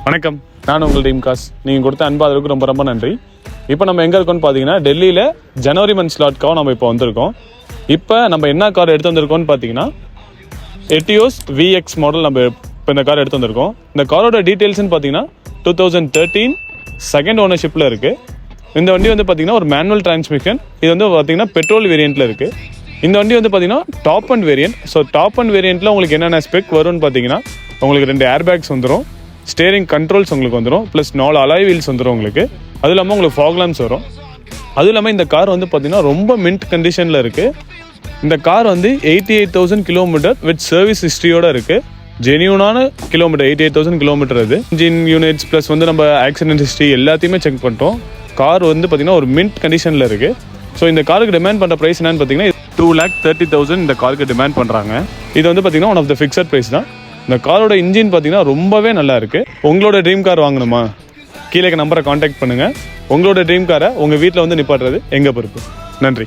வணக்கம், நான் உங்கள் டீம் காஸ். நீங்கள் கொடுத்த அன்பாதலுக்கு ரொம்ப ரொம்ப நன்றி. இப்போ நம்ம எங்கே இருக்கோம்னு பார்த்தீங்கன்னா டெல்லியில் ஜனவரி மந்த் ஸ்லாட்காக நம்ம இப்போ வந்திருக்கோம். இப்போ நம்ம என்ன கார் எடுத்து வந்திருக்கோம்னு பார்த்தீங்கன்னா எட்டியோஸ் VX மாடல் நம்ம இப்போ இந்த கார் எடுத்து வந்திருக்கோம். இந்த காரோட டீட்டெயில்ஸ்னு பார்த்தீங்கன்னா 2013 செகண்ட் ஓனர்ஷிப்பில் இருக்குது. இந்த வண்டி வந்து பார்த்தீங்கன்னா ஒரு மேனுவல் டிரான்ஸ்மிஷன். இது வந்து பார்த்தீங்கன்னா பெட்ரோல் வேரியண்ட்டில் இருக்குது. இந்த வண்டி வந்து பார்த்தீங்கன்னா top and variant. So top and வேரியண்ட்டில் உங்களுக்கு என்னென்ன ஸ்பெக் வரும்னு பார்த்தீங்கன்னா உங்களுக்கு 2 ஏர் பேக்ஸ் வந்துடும், ஸ்டேரிங் கண்ட்ரோல்ஸ் உங்களுக்கு வந்துடும், ப்ளஸ் 4 அலாய் வீல்ஸ் வந்துடும் உங்களுக்கு. அது இல்லாமல் உங்களுக்கு ஃபாக் லேம்ப்ஸ் வரும். அதுவும் இல்லாமல் இந்த கார் வந்து பார்த்தீங்கன்னா ரொம்ப மின்ட் கண்டிஷனில் இருக்குது. இந்த கார் வந்து 88,000 கிலோமீட்டர் வித் சர்வீஸ் ஹிஸ்ட்ரியோட இருக்குது. ஜெனியூனான கிலோமீட்டர் 88,000 கிலோமீட்டர். அது இன்ஜின் யூனிட்ஸ் ப்ளஸ் வந்து நம்ம ஆக்சிடென்ட் ஹிஸ்ட்ரி எல்லாத்தையுமே செக் பண்ணிட்டோம். கார் வந்து பார்த்தீங்கன்னா ஒரு மின்ட் கண்டிஷனில் இருக்குது. ஸோ இந்த காருக்கு டிமாண்ட் பண்ணுற ப்ரைஸ் என்னன்னு பார்த்தீங்கன்னா 2,30,000 இந்த காருக்கு டிமாண்ட் பண்ணுறாங்க. இது வந்து பார்த்தீங்கன்னா one of the fixed price தான். இந்த காரோட இன்ஜின் பார்த்தீங்கன்னா ரொம்பவே நல்லா இருக்குது. உங்களோட ட்ரீம் கார் வாங்கணுமா? கீழே நம்பரை காண்டாக்ட் பண்ணுங்கள். உங்களோட ட்ரீம் காரை உங்கள் வீட்டில் வந்து நிப்பாட்டுறது எங்கள் பொறுப்பு. நன்றி.